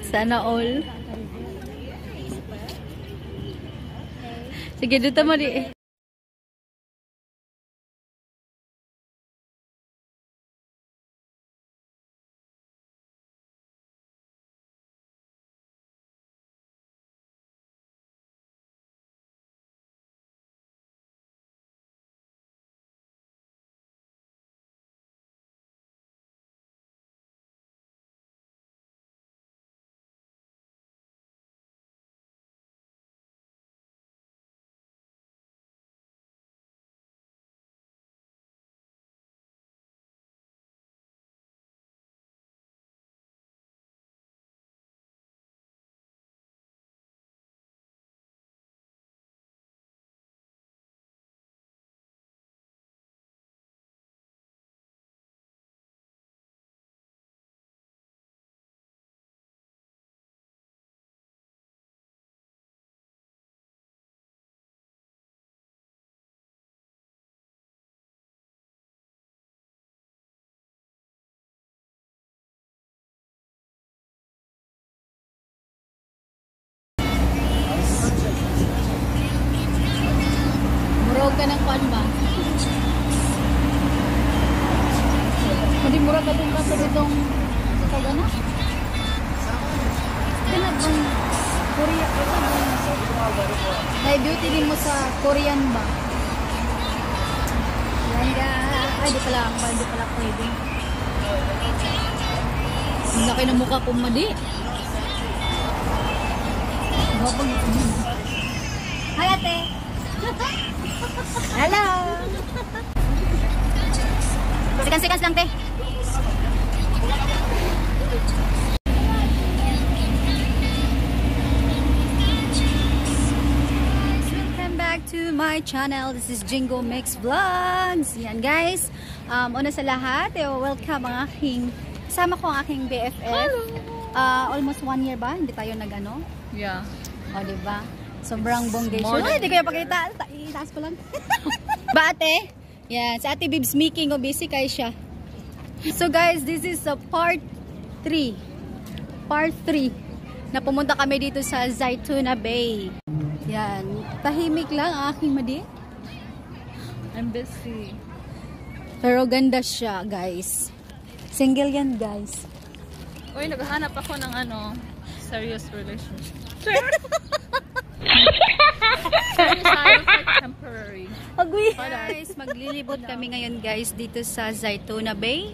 Sana all. Sige, dito mo di. Murag ka ng kwan ba? Hindi murag ka din ka sa itong sa gana? Pinabang Korea ko sa na-beauty din mo sa Korean ba? Yan ka. Ay, di pala pwede. Ang laki ng mukha ko mo di. Hi ate! Hello! Sikas-sikas lang, te. Welcome back to my channel. This is Jingo Mix Vlogs. Yan, guys. Una sa lahat, welcome ang aking, kasama ko ang aking BFF. Almost 1 year ba? Hindi tayo nag-ano? Yeah. O, diba? Sobrang bonggation. Ay, hindi ko yung pakita. Itaas ko lang. Ba, ate? Yan. Si ate Bibs making o busy kayo siya. So, guys, this is a part 3. Part 3. Na pumunta kami dito sa Zaytuna Bay. Yan. Tahimik lang ang aking madi. I'm busy. Pero ganda siya, guys. Single yan, guys. Uy, naghahanap ako ng serious relationship. Temporary. Agwi. Guys, maglilibot kami ngayon, guys, dito sa Zaytuna Bay.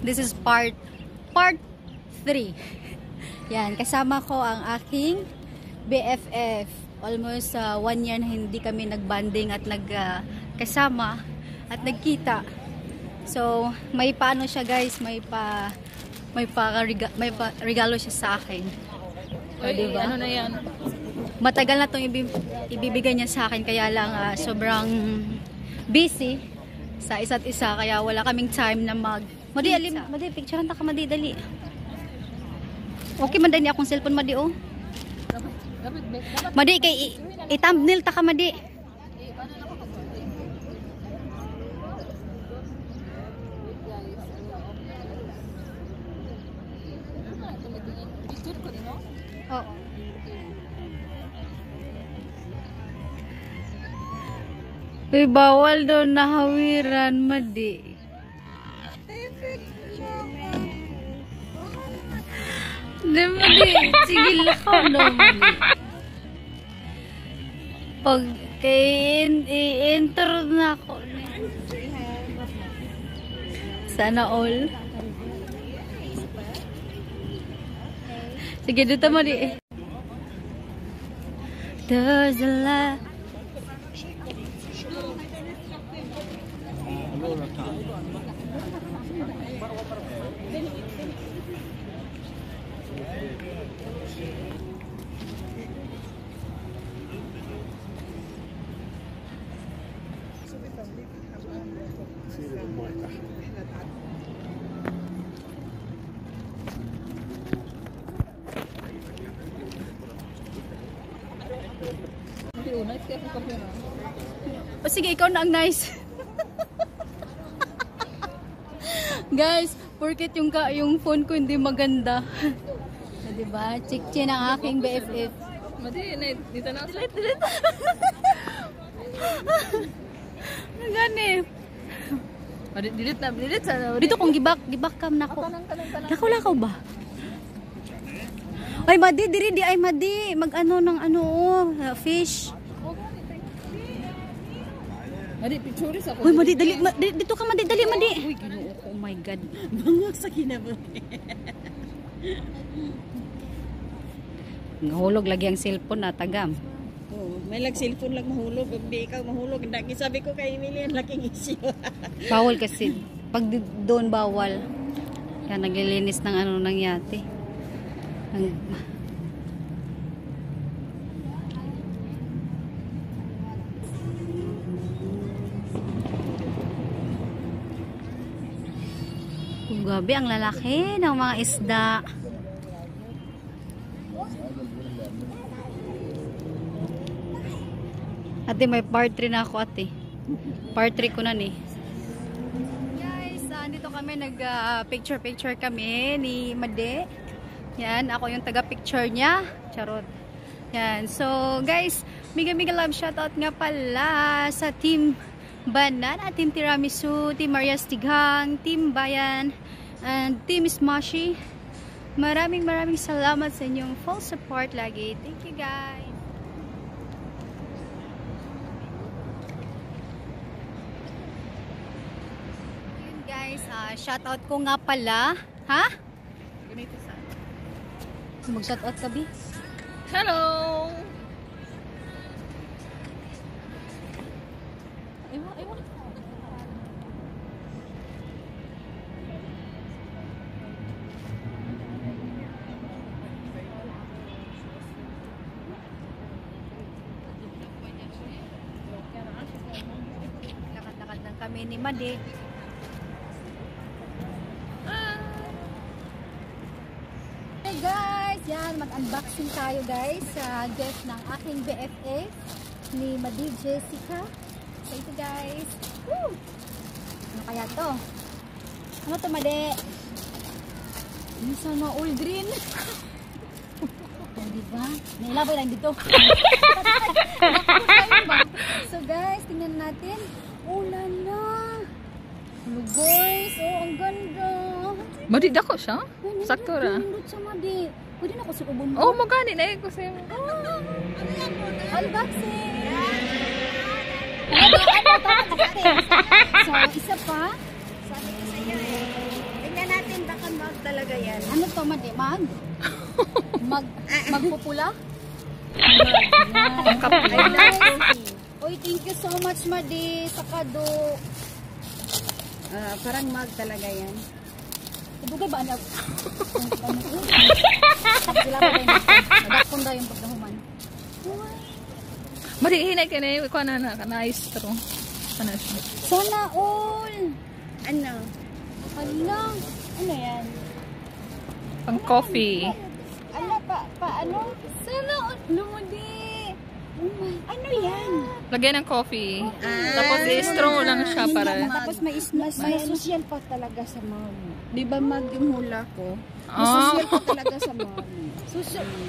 This is part 3. Yan, kasama ko ang aking BFF. Almost 1 year na hindi kami nagbanding at nagkasama at nagkita. So, may paano siya, guys, may regalo siya sa akin. O, diba? Ano na yan? Matagal na itong ibibigay niya sa akin, kaya lang sobrang busy sa isa't isa, kaya wala kaming time na Madi, picturean ta ka, Madi, dali. Okay, madali akong cellphone, Madi, oh. Madi, kay i-thumbnail ta ka, Madi. Oo. Uy, bawal daw nahawiran, Madi. Hindi, Madi. Sige lakaw daw, Madi. Pag i-enter na ako. Sana all. Sige, dito, Madi. There's a lot. O sige, ikaw na ang nice. Guys, porket yung phone ko hindi maganda. Diba? Chick-chin ang aking BFF. Madi, dito na ako. Delete. Gani. Delete sana. Dito kung gibak cam na ko. Kanang. Lakaw ba? Ay, Madi, diri di ay Madi. Mag-ano ng ano, fish. Madi, pictures ako. Uy, Madi, dali. Dito ka, Madi, dali, Madi. Uy, oh my God. Bangak sa kinabuhi. Nahulog lagi ang cellphone na tagam. Oh, may cellphone lang mahulog. Di ikaw mahulog. Sabi ko kay Emily, ang laking issue. Bawal kasi. Pag doon bawal. Kaya naglilinis ng ano ng yate. Gabi ang lalaki ng mga isda. Ate, may part 3 na ako, ate. Part 3 ko na ni. Guys, dito kami nag-picture kami ni Made. Yan, ako yung taga-picture niya. Charot. Yan. So, guys, mega love shoutout nga pala sa Team Banana, Team Tiramisu, Team Marias Tighang, Team Bayan, and Team Smashy. Maraming salamat sa inyong full support lagi. Thank you, guys. Guys, shoutout ko nga pala. Ha? Ganito sa. Mag-shoutout ka, Bi? Hello! Ewan. Lakad-lakad lang kami ni Made. Hey guys, yan, mag-unboxing tayo guys sa gift ng aking BFF ni Madi Jessica. So ito guys. Woo! Ano kaya to? Ano to, Made? Ano sana all green? Oh, diba? Nailabay lang dito. So guys, tingnan natin. Oh lala. Hello guys, oh ang ganda. Madi, dako siya? Sakto ra. Pinindot sa Madi. Pwede na ko sa ubon mo. Oh, magani na ko sa'yo. Unboxing! So, isa pa. Sabi ko sa'yo tingnan natin baka mag talaga yan. Ano to, Madi? Magpupula? Ang kape. Uy, thank you so much, Madi, sa kado. Parang mag talaga yan. Ibugay ba anak? Sila ba tayo nagdakon daw yung pagdahuman? Madi, hinay ka na yun. Ikaw na nice. Pero, ano siya? Sana all! Ano? Hala! Ano yan? Pang coffee. Ano ano? Sana all! Lumudi! Ano yan? Lagyan ng coffee. Tapos, i-straw lang siya para. Tapos may social pa talaga sa mom. Di ba mag yung hula ko? Social pa talaga sa mom.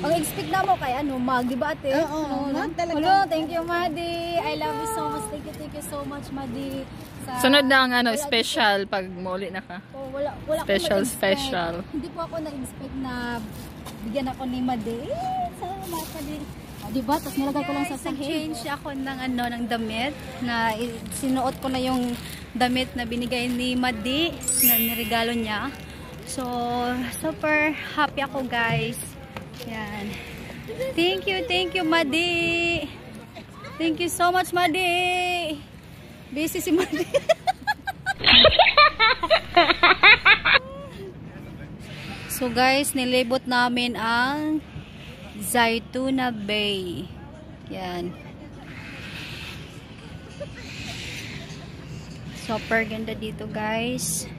Ang expect na mo kay ano, mag, di ba ate? Oo, mag talaga. Hello, thank you, Madi. I love you so much. Thank you so much, Madi. Sunod na ang special pag mauli na ka. Oh, wala Special. Hindi po ako na-expect na bigyan ako ni Madi. Salamat, Madi. Di ba? Tapos nilagay ko lang sa sahig. Change ako ng damit na sinuot ko na yung damit na binigay ni Madi na niregalo niya. So, super happy ako, guys. Yan. Thank you, Madi. Thank you so much, Madi. Busy si Madi. So, guys, nilibot namin ang Zaytuna Bay. Yan. Super ganda dito, guys.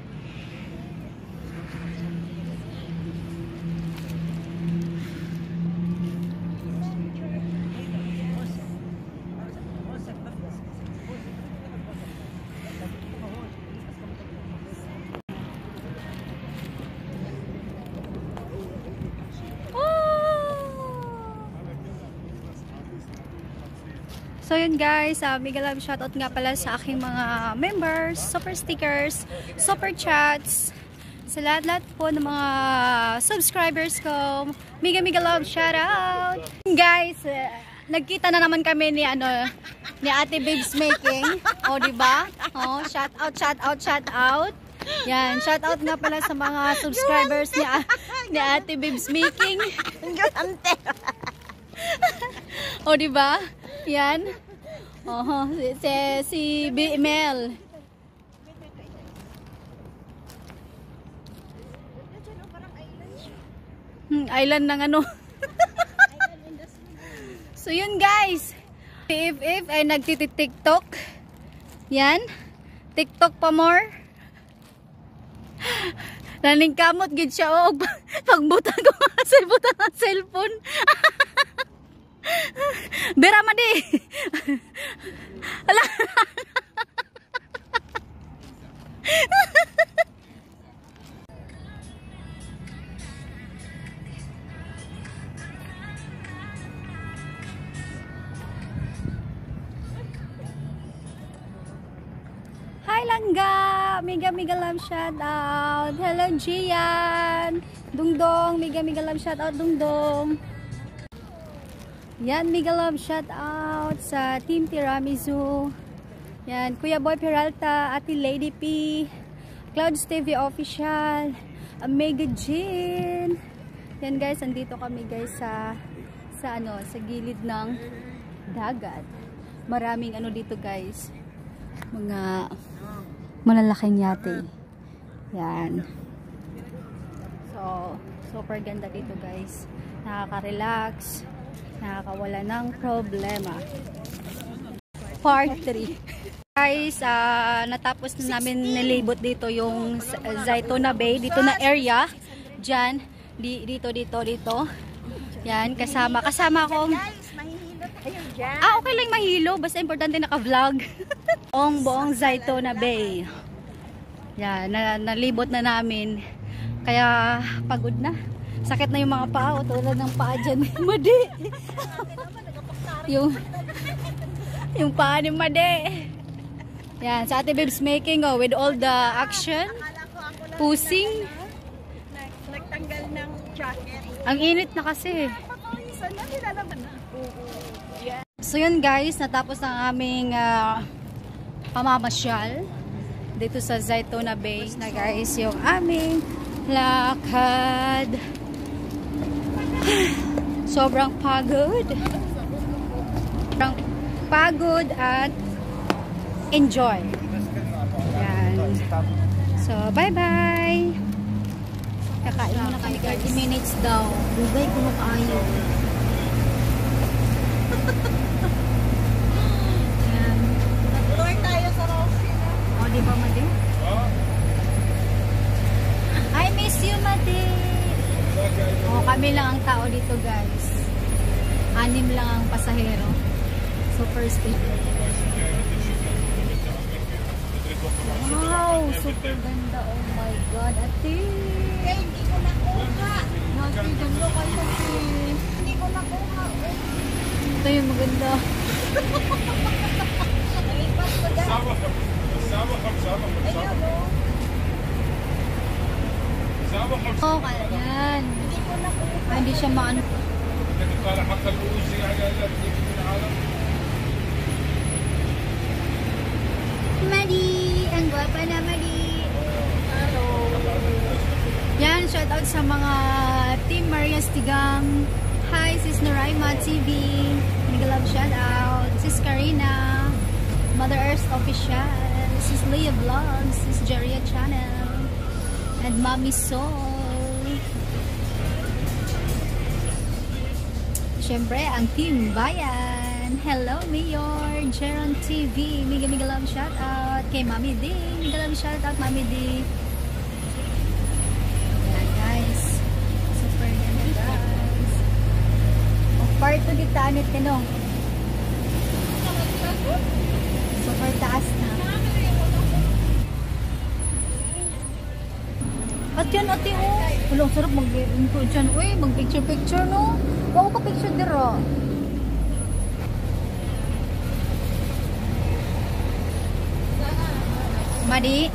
So yun guys, mega love shoutout nga pala sa aking mga members, super stickers, super chats, sa lahat-lahat po ng mga subscribers ko. Mega love shoutout. Guys, nagkita na naman kami ni Ate Babes Making. O diba? Oh, shoutout. Yan, shoutout nga pala sa mga subscribers ni Ate Babes Making. O diba? Yan. Oh, si BML. Island ng ano. So yun guys. If ay nagtitik-tiktok. Yan. TikTok pa more. Naningkamot gid siya og pagbutang ko ang cellphone. Bera madi. Ala. Hi Langga, mega love shout out. Hello Gian. Dungdong, mega love shout out Dungdong. Yan, mega love shout out sa Team Tiramisu. Yan, Kuya Boy Peralta, Ate Lady P, Clouds TV Official, Mega Jean. Yan guys, andito kami guys sa gilid ng dagat. Maraming dito guys. Mga malalaking yate. Yan. So, super ganda dito guys. Nakaka-relax. Nakakawala ng problema. Part 3. Guys, natapos na namin nilibot dito yung Zaytuna Bay. Dito na area. Diyan. Dito. Yan, kasama akong okay lang mahilo. Basta importante naka-vlog. Buong Zaytuna Bay. Yan, nalibot na namin. Kaya pagod na. Sakit na yung mga paa. Tulad ng paa dyan. Madi. yung paa ni Madi. Yan, sa Ate Babes Making with all the action. Pusing. Nagtanggal ng jacket. Ang init na kasi. So yun guys, natapos ang aming pamamasyal dito sa Zaytuna Bay na guys yung aming lakad. Sobrang pagod at enjoy. Yan. So bye bye. Kakain na kami 30 minutes daw. Bugay ko kaayo. Yan. Tuloy tayo sa Roxy. O diba Madi? I miss you Madi. Kami lang ang tao dito guys. 6 lang ang pasahero. So first day. Wow, super ganda. Oh my god, ate. Hindi ko nakuha. Ate, ganda kayo ate. Hindi ko nakuha. Ito yung maganda. Nalipas ko dyan. Ayun o. Oh, kaya yan. Hindi siya maano. Madi! Ang gwapa na Madi! Hello! Yan, shout out sa mga Team Maria Stigang. Hi, Sis Noraima TV. Mega love shout out. Sis Karina. Mother Earth Official. Sis Leah Vlogs. Sis Jaria Channel. And Mami Soul. Siyempre, ang Team Bayan. Hello, Mayor. Jeron TV. Mega love shout out. Kay Mami D. Mega love shout out, Mami D. Ayan, guys. Super ganda, guys. Part 2 dito, anit tinong. Super taas na. At yan, ate, oh. Walang sarap mag-input dyan. Uy, mag-picture-picture, no? Wow ka picture dira. Madi?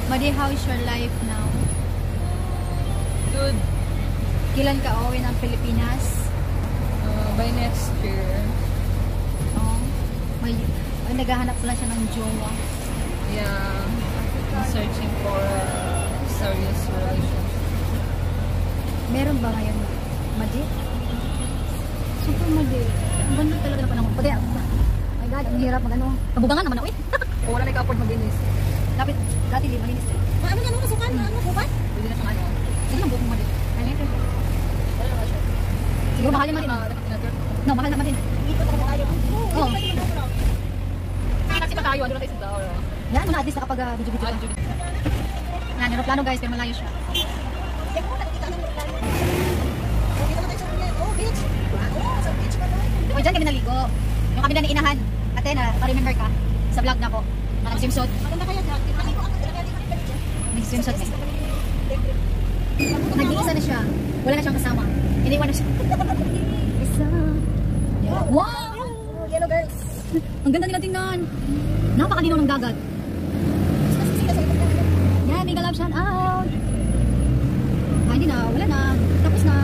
Madi, how's your life now? Good. Kailan ka uuwi ng Pilipinas? By next year. Oh, may naghahanap pala siya ng jowa. Yeah. I'm searching for a serious relationship. Meron ba ngayon, Madi? Super Madi. Ang ganda talaga ng panahon. Pati, my God, ang hirap mag-ano. Kabugangan naman ako eh. O wala na ika-afford mag-inis. Lapit, dati di, malinis eh. Ano yan, kasukan? Ano, bukan? Pwede na siyang ano. Sige lang, buong Madi. Ano yun? Wala na siya. Siguro mahal naman din. Dapat tinatir. No, mahal naman din. Hindi ko ito kumakayo. Oo. Taxi pa tayo. Ano na tayo sa Daura? Yan, muna at least nakapag-video-video ka. Yan, aeroplano guys, pero malayo siya. Check mo, nakikita ng plano. Dito na tayo sa Riyadh. Oh, beach. Oh, sa beach pa tayo. O, dyan kami naligo. Yung kami na niinahan. Ate, na-remember ka? Sa vlog na ko. Nag-swimsuit. Maganda kaya dyan. Tingnan ko ako. Nag-swimsuit. Nag-iisa na siya. Wala na siyang kasama. Iniwan na siya. Isa. Wow! Oh, yellow girls. Ang ganda nila tingnan. Napakadinaw ng dagat. Yan, mega love shout out. Ah, hindi na. Wala na. Tapos na.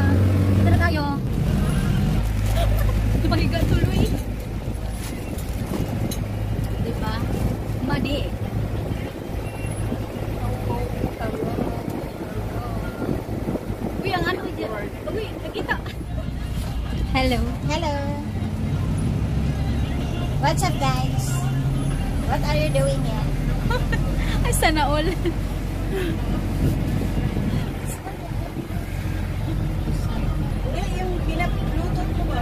Ito na tayo. Tumahiga tuloy. Diba? Madi. Uy, ang ano dyan? Uy, nakita. Hello. Hello. What's up, guys? What are you doing here? Ay, sana all. Yung pinag-bluetooth mo ba?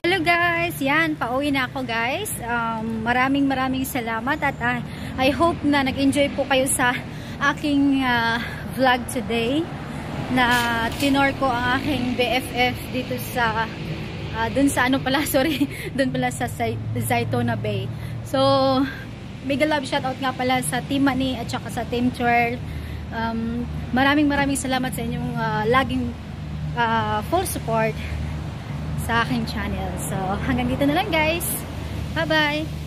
Hello guys, yan, pauwi na ako guys. Maraming salamat at I hope na nag-enjoy po kayo sa aking vlog today na tinor ko ang aking BFF dito sa dun sa ano pala, sorry, dun pala sa Zaytona Bay. So, mega love shoutout nga pala sa Team Mani at saka sa Team Twirl. Maraming salamat sa inyong laging full support sa aking channel. So, hanggang dito na lang guys. Bye-bye!